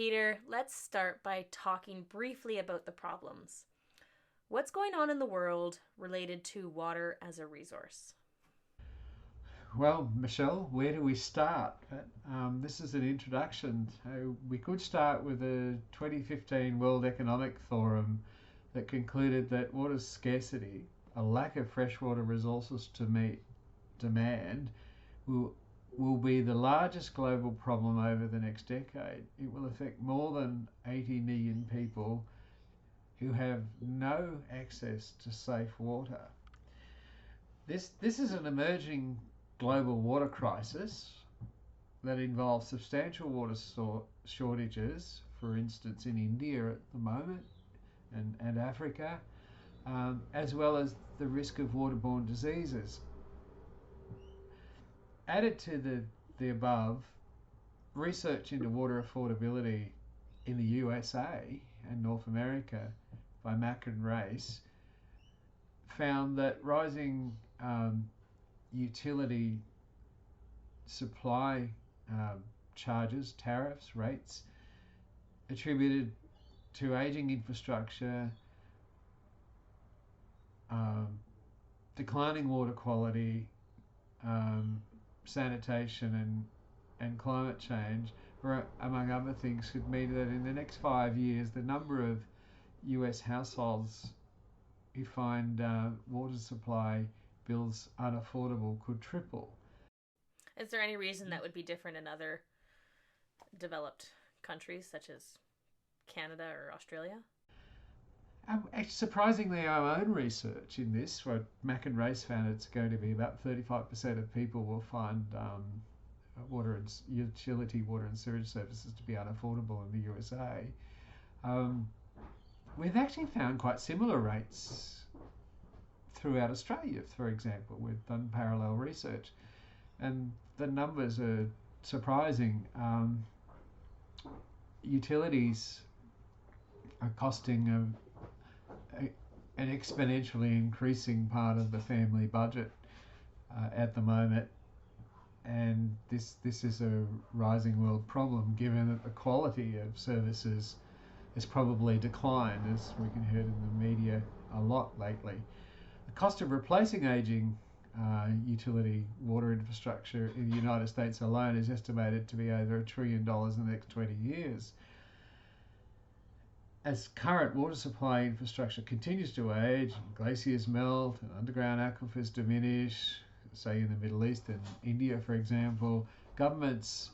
Peter, let's start by talking briefly about the problems. What's going on in the world related to water as a resource? Well, Michelle, where do we start? This is an introduction. We could start with the 2015 World Economic Forum that concluded that water scarcity, a lack of freshwater resources to meet demand, will, will be the largest global problem over the next decade. It will affect more than 80 million people who have no access to safe water. This is an emerging global water crisis that involves substantial water shortages, for instance, in India at the moment and Africa, as well as the risk of waterborne diseases. Added to the above, research into water affordability in the USA and North America by Mack and Wrase found that rising utility supply charges, tariffs, rates attributed to aging infrastructure, um, declining water quality, sanitation, and climate change, or among other things, could mean that in the next 5 years, the number of US households who find water supply bills unaffordable could triple. Is there any reason that would be different in other developed countries such as Canada or Australia? Surprisingly, our own research in this, what Mack and Wrase found, it's going to be about 35% of people will find water and utility water and sewage services to be unaffordable in the USA. Um, we've actually found quite similar rates throughout Australia, for example. We've done parallel research, and the numbers are surprising. Utilities are costing an exponentially increasing part of the family budget at the moment, and this is a rising world problem given that the quality of services has probably declined, as we can hear in the media a lot lately. The cost of replacing aging utility water infrastructure in the United States alone is estimated to be over $1 trillion in the next 20 years. As current water supply infrastructure continues to age, glaciers melt and underground aquifers diminish, say in the Middle East and India, for example, governments,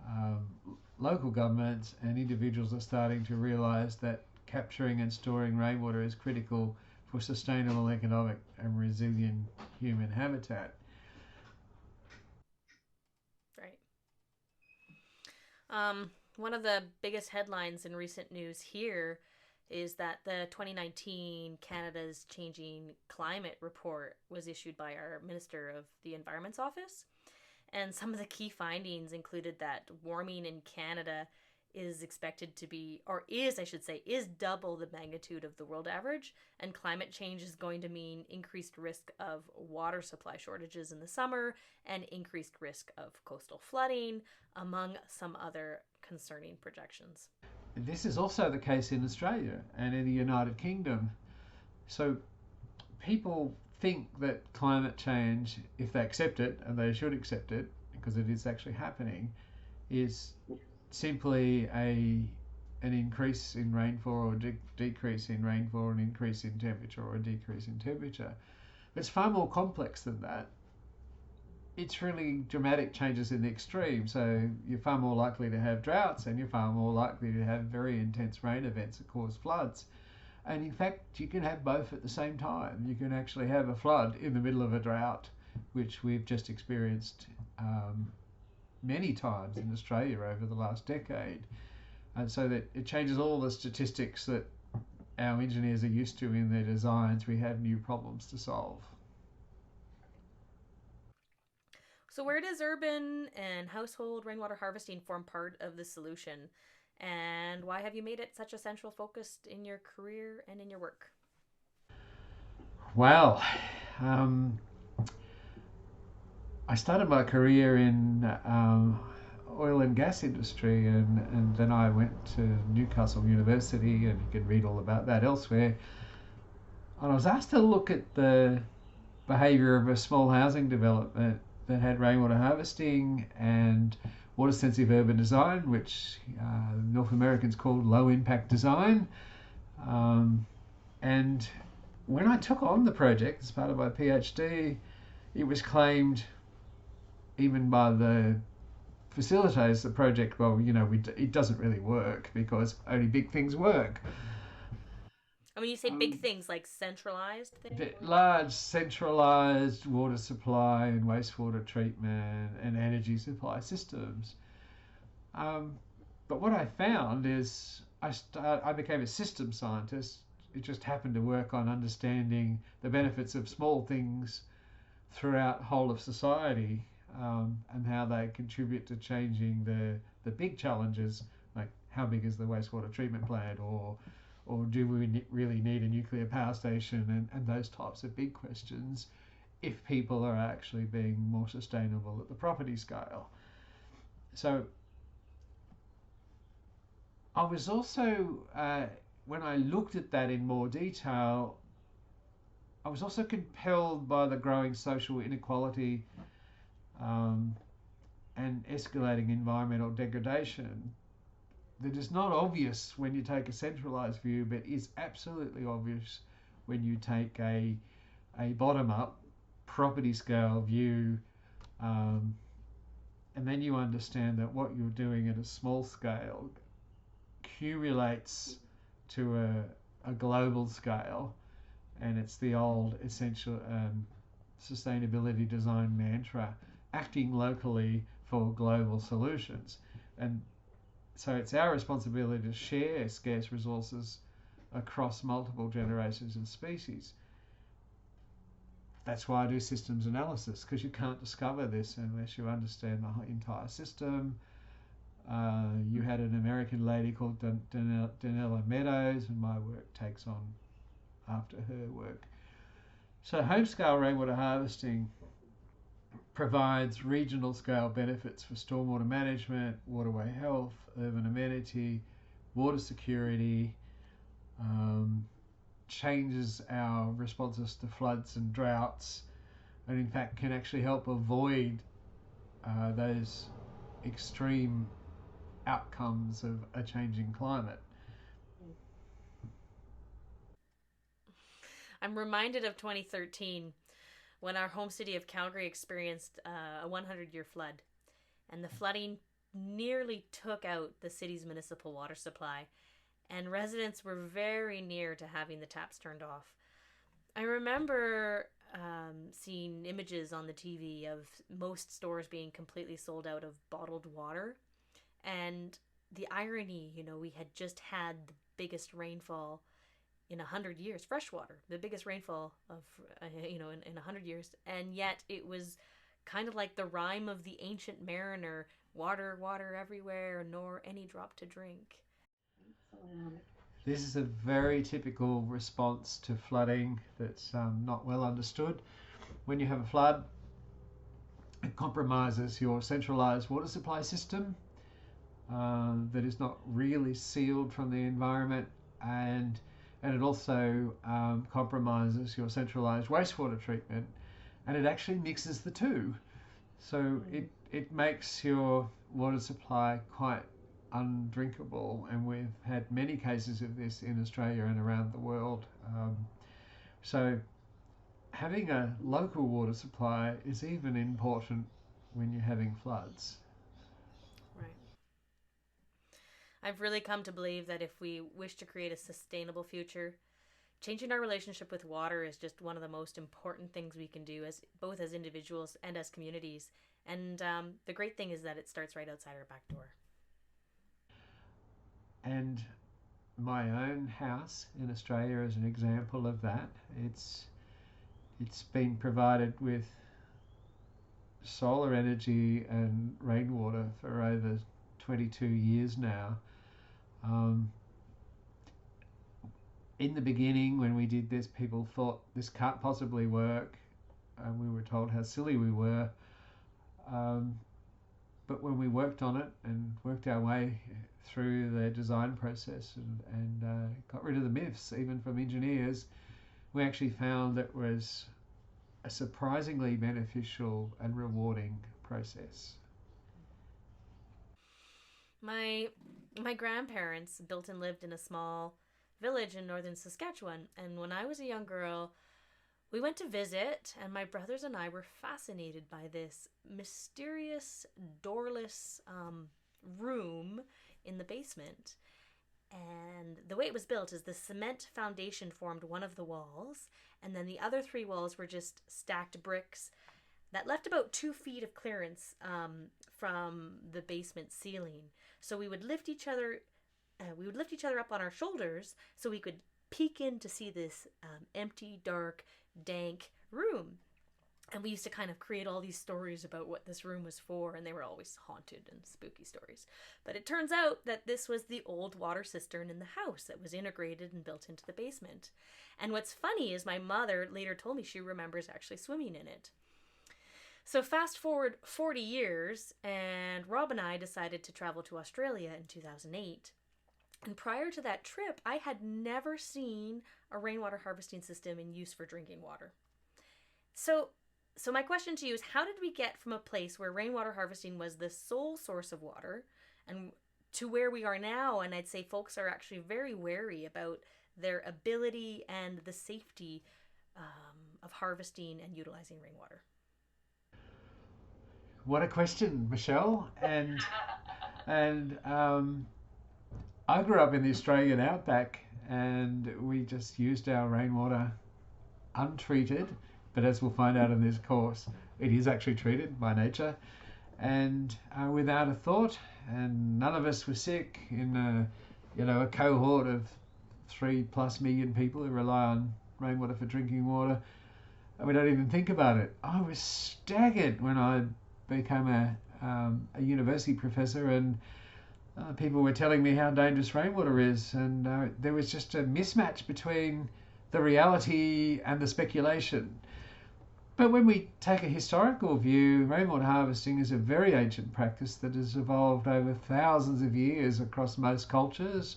um, local governments and individuals are starting to realise that capturing and storing rainwater is critical for sustainable economic and resilient human habitat. Right. One of the biggest headlines in recent news here is that the 2019 Canada's Changing Climate Report was issued by our Minister of the Environment's office. And some of the key findings included that warming in Canada is expected to be, or is, I should say, is double the magnitude of the world average. And climate change is going to mean increased risk of water supply shortages in the summer and increased risk of coastal flooding, among some other concerning projections. This is also the case in Australia and in the United Kingdom. So people think that climate change, if they accept it, and they should accept it because it is actually happening, is simply an increase in rainfall or decrease in rainfall, an increase in temperature or a decrease in temperature. But it's far more complex than that. It's really dramatic changes in the extreme. So you're far more likely to have droughts, and you're far more likely to have very intense rain events that cause floods. And in fact, you can have both at the same time. You can actually have a flood in the middle of a drought, which we've just experienced many times in Australia over the last decade. And so that it changes all the statistics that our engineers are used to in their designs. We have new problems to solve. So, where does urban and household rainwater harvesting form part of the solution? And why have you made it such a central focus in your career and in your work? Well, um, I started my career in oil and gas industry, and then I went to Newcastle University, and you can read all about that elsewhere. And I was asked to look at the behaviour of a small housing development that had rainwater harvesting and water sensitive urban design, which North Americans called low impact design. And when I took on the project as part of my PhD, it was claimed, even by the facilitators of the project, well, it doesn't really work because only big things work. And when you say big things, like centralized things? Large centralized water supply and wastewater treatment and energy supply systems. But what I found is I became a system scientist. It just happened to work on understanding the benefits of small things throughout whole of society, and how they contribute to changing the big challenges, like how big is the wastewater treatment plant, or do we really need a nuclear power station, and those types of big questions, if people are actually being more sustainable at the property scale. So I was also, when I looked at that in more detail, I was also compelled by the growing social inequality, and escalating environmental degradation that is not obvious when you take a centralised view, but is absolutely obvious when you take a bottom-up property scale view, and then you understand that what you're doing at a small scale accumulates to a global scale, and it's the old essential sustainability design mantra, acting locally for global solutions. And so it's our responsibility to share scarce resources across multiple generations and species. That's why I do systems analysis, because you can't discover this unless you understand the entire system. You had an American lady called Donella Meadows, and my work takes on after her work. So home-scale rainwater harvesting provides regional scale benefits for stormwater management, waterway health, urban amenity, water security, changes our responses to floods and droughts, and in fact can actually help avoid those extreme outcomes of a changing climate. I'm reminded of 2013 when our home city of Calgary experienced a 100-year flood, and the flooding nearly took out the city's municipal water supply, and residents were very near to having the taps turned off. I remember seeing images on the TV of most stores being completely sold out of bottled water, and the irony, we had just had the biggest rainfall in 100 years, freshwater, the biggest rainfall of, in 100 years. And yet it was kind of like the rhyme of the ancient mariner, water, water everywhere, nor any drop to drink. This is a very typical response to flooding that's not well understood. When you have a flood, it compromises your centralised water supply system that is not really sealed from the environment, and it also compromises your centralised wastewater treatment, and it actually mixes the two. So it makes your water supply quite undrinkable, and we've had many cases of this in Australia and around the world. So having a local water supply is even important when you're having floods. Right. I've really come to believe that if we wish to create a sustainable future, changing our relationship with water is just one of the most important things we can do, as both as individuals and as communities. And the great thing is that it starts right outside our back door. And my own house in Australia is an example of that. It's been provided with solar energy and rainwater for over 22 years now. In the beginning, when we did this, people thought this can't possibly work, and we were told how silly we were. but when we worked on it and worked our way through the design process and got rid of the myths, even from engineers, we actually found that it was a surprisingly beneficial and rewarding process. My grandparents built and lived in a small village in northern Saskatchewan, and when I was a young girl, we went to visit, and my brothers and I were fascinated by this mysterious doorless room in the basement. And the way it was built is the cement foundation formed one of the walls, and then the other three walls were just stacked bricks that left about 2 feet of clearance from the basement ceiling. So we would lift each other up on our shoulders so we could peek in to see this empty, dark, dank room. And we used to kind of create all these stories about what this room was for, and they were always haunted and spooky stories. But it turns out that this was the old water cistern in the house that was integrated and built into the basement. And what's funny is my mother later told me she remembers actually swimming in it. So fast forward 40 years, and Rob and I decided to travel to Australia in 2008. And prior to that trip, I had never seen a rainwater harvesting system in use for drinking water. So my question to you is, how did we get from a place where rainwater harvesting was the sole source of water and to where we are now? And I'd say folks are actually very wary about their ability and the safety of harvesting and utilizing rainwater. What a question, Michelle. And I grew up in the Australian outback, and we just used our rainwater untreated. But as we'll find out in this course, it is actually treated by nature, and without a thought. And none of us were sick in a cohort of 3+ million people who rely on rainwater for drinking water. And we don't even think about it. I was staggered when I became a university professor, and people were telling me how dangerous rainwater is, and there was just a mismatch between the reality and the speculation. But when we take a historical view, rainwater harvesting is a very ancient practice that has evolved over thousands of years across most cultures.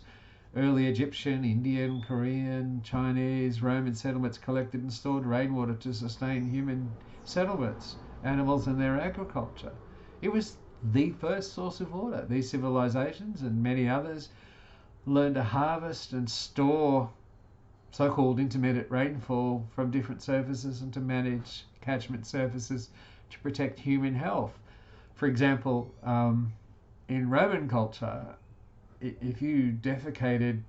Early Egyptian, Indian, Korean, Chinese, Roman settlements collected and stored rainwater to sustain human settlements, animals and their agriculture. It was the first source of water. These civilizations and many others learned to harvest and store so-called intermittent rainfall from different surfaces and to manage catchment surfaces to protect human health. For example, in Roman culture, if you defecated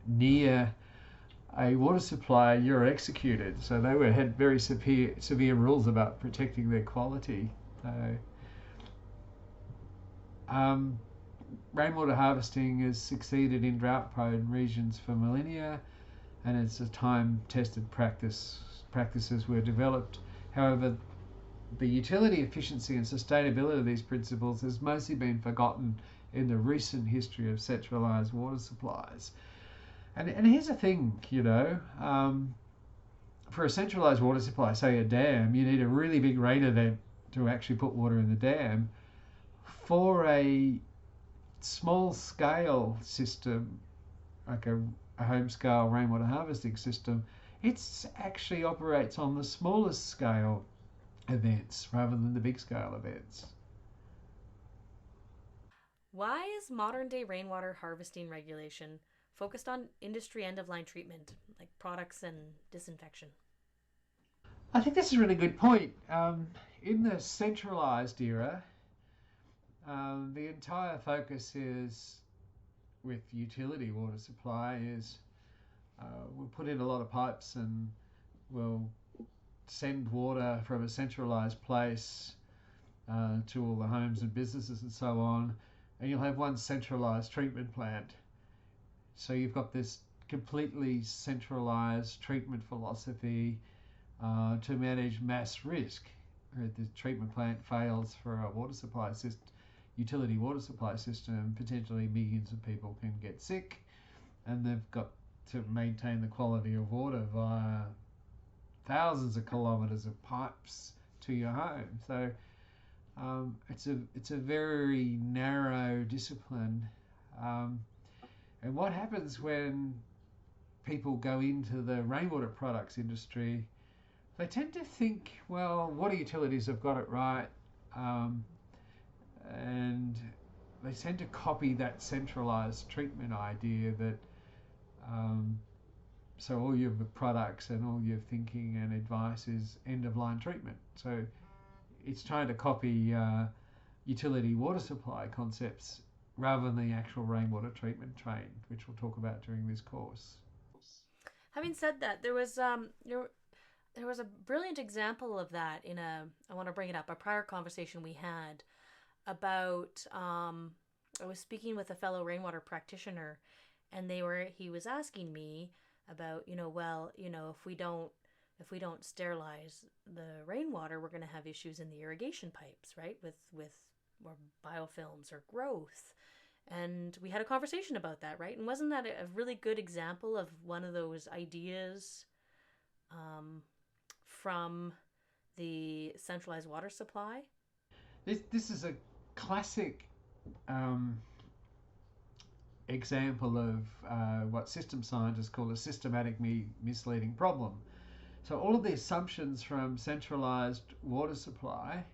near a water supply, you were executed. So they had very severe rules about protecting their quality. So, rainwater harvesting has succeeded in drought-prone regions for millennia, and it's a time-tested practice. Practices were developed. However, the utility, efficiency and sustainability of these principles has mostly been forgotten in the recent history of centralized water supplies. And here's the thing, for a centralized water supply, say a dam, you need a really big rain event to actually put water in the dam. For a small scale system, like a home scale rainwater harvesting system, it actually operates on the smallest scale events rather than the big scale events. Why is modern day rainwater harvesting regulation focused on industry end of line treatment, like products and disinfection? I think that's a really good point. In the centralized era, the entire focus is with utility water supply is we'll put in a lot of pipes and we'll send water from a centralized place to all the homes and businesses and so on, and you'll have one centralized treatment plant. So you've got this completely centralized treatment philosophy to manage mass risk. If the treatment plant fails for a water supply system, utility water supply system, potentially millions of people can get sick, and they've got to maintain the quality of water via thousands of kilometres of pipes to your home. So It's a very narrow discipline, um, and what happens when people go into the rainwater products industry? They tend to think, well, water utilities have got it right, um, and they tend to copy that centralized treatment idea that um, so all your products and all your thinking and advice is end of line treatment. So it's trying to copy utility water supply concepts rather than the actual rainwater treatment train, which we'll talk about during this course. Having said that, there was a brilliant example of that in a, I want to bring it up, a prior conversation we had about I was speaking with a fellow rainwater practitioner, and he was asking me about, well, if we don't sterilize the rainwater, we're going to have issues in the irrigation pipes, right? With or biofilms or growth. And we had a conversation about that, right? And wasn't that a really good example of one of those ideas um, from the centralized water supply? This is a classic um, example of what system scientists call a systematically misleading problem. So all of the assumptions from centralized water supply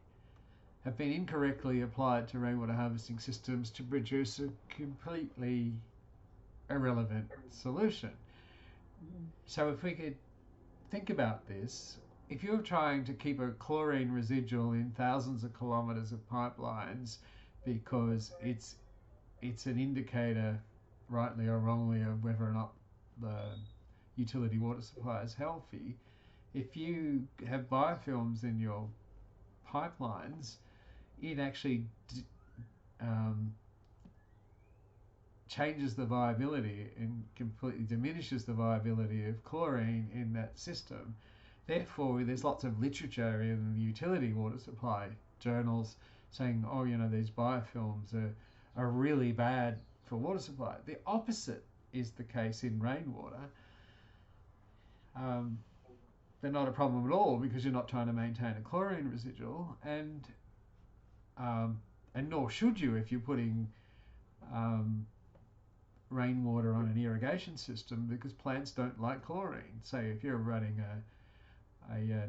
have been incorrectly applied to rainwater harvesting systems to produce a completely irrelevant solution. So if we could think about this, if you're trying to keep a chlorine residual in thousands of kilometres of pipelines because it's an indicator, rightly or wrongly, of whether or not the utility water supply is healthy, if you have biofilms in your pipelines, it actually um, changes the viability and completely diminishes the viability of chlorine in that system. Therefore, there's lots of literature in the utility water supply journals saying, oh, these biofilms are really bad for water supply. The opposite is the case in rainwater. Um, they're not a problem at all because you're not trying to maintain a chlorine residual, and nor should you if you're putting rainwater on an irrigation system, because plants don't like chlorine. Say if you're running a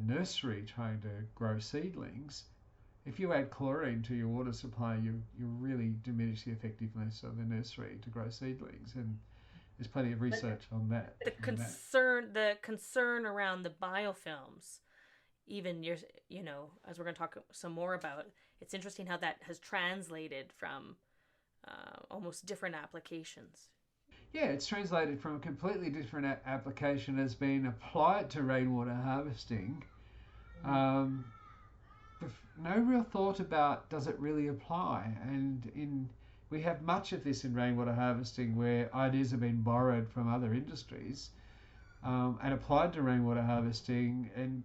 nursery trying to grow seedlings, if you add chlorine to your water supply, you really diminish the effectiveness of the nursery to grow seedlings, and there's plenty of research on that. The concern around the biofilms, even as we're going to talk some more about, it's interesting how that has translated from almost different applications. Yeah, it's translated from a completely different application as being applied to rainwater harvesting. Um, no real thought about does it really apply, and we have much of this in rainwater harvesting where ideas have been borrowed from other industries and applied to rainwater harvesting, and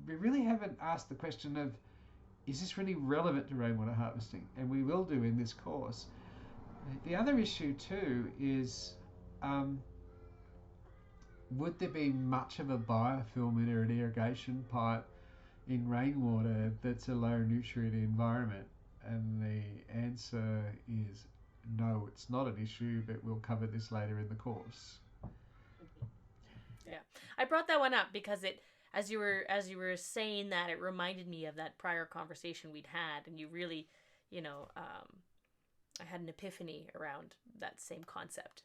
we really haven't asked the question of, is this really relevant to rainwater harvesting? And we will do in this course. The other issue too is, would there be much of a biofilm in an irrigation pipe in rainwater that's a low nutrient environment? And the answer is no, it's not an issue, but we'll cover this later in the course. Yeah, I brought that one up because as you were saying that, it reminded me of that prior conversation we'd had, and you really, I had an epiphany around that same concept.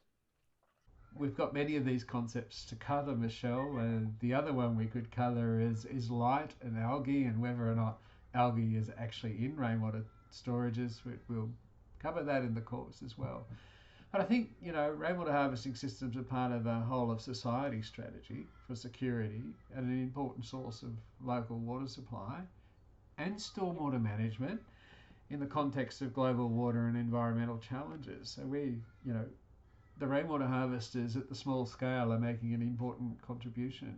We've got many of these concepts to cover, Michelle, and the other one we could cover is light and algae, and whether or not algae is actually in rainwater storages. We'll cover that in the course as well. But I think, rainwater harvesting systems are part of a whole of society strategy for security and an important source of local water supply and stormwater management in the context of global water and environmental challenges. So the rainwater harvesters at the small scale are making an important contribution.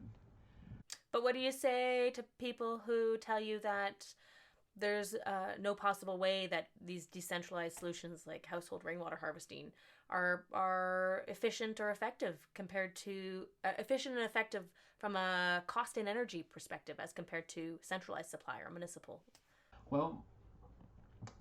But what do you say to people who tell you that there's no possible way that these decentralized solutions like household rainwater harvesting are efficient or effective compared to efficient and effective from a cost and energy perspective as compared to centralized supply or municipal? Well,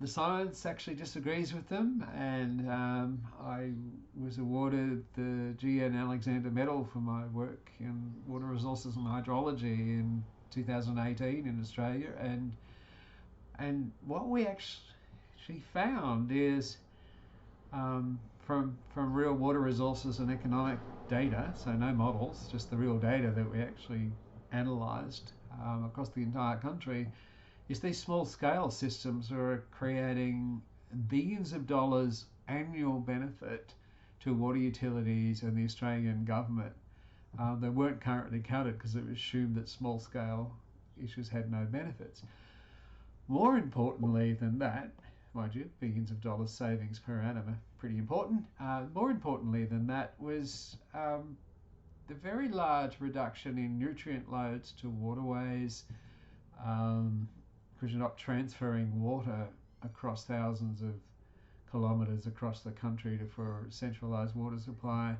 the science actually disagrees with them, and I was awarded the G.N. Alexander Medal for my work in water resources and hydrology in 2018 in Australia, and what we actually found is from real water resources and economic data, so no models, just the real data that we actually analysed across the entire country, is these small scale systems are creating billions of dollars annual benefit to water utilities and the Australian government. They weren't currently counted because it was assumed that small scale issues had no benefits. More importantly than that, mind you, billions of dollars savings per annum are pretty important. More importantly than that was the very large reduction in nutrient loads to waterways, because you're not transferring water across thousands of kilometres across the country for centralised water supply,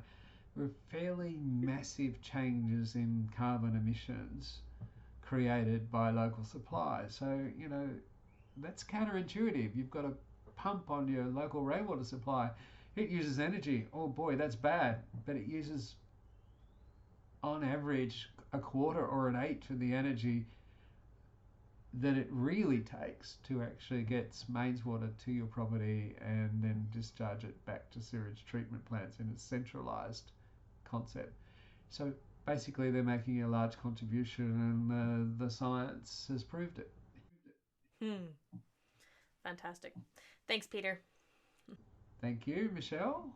with fairly massive changes in carbon emissions created by local supply. So, that's counterintuitive. You've got a pump on your local rainwater supply. It uses energy. Oh boy, that's bad. But it uses, on average, a quarter or an eighth of the energy that it really takes to actually get mains water to your property and then discharge it back to sewage treatment plants in a centralized concept. So basically they're making a large contribution, and the science has proved it. Fantastic. Thanks, Peter. Thank you, Michelle.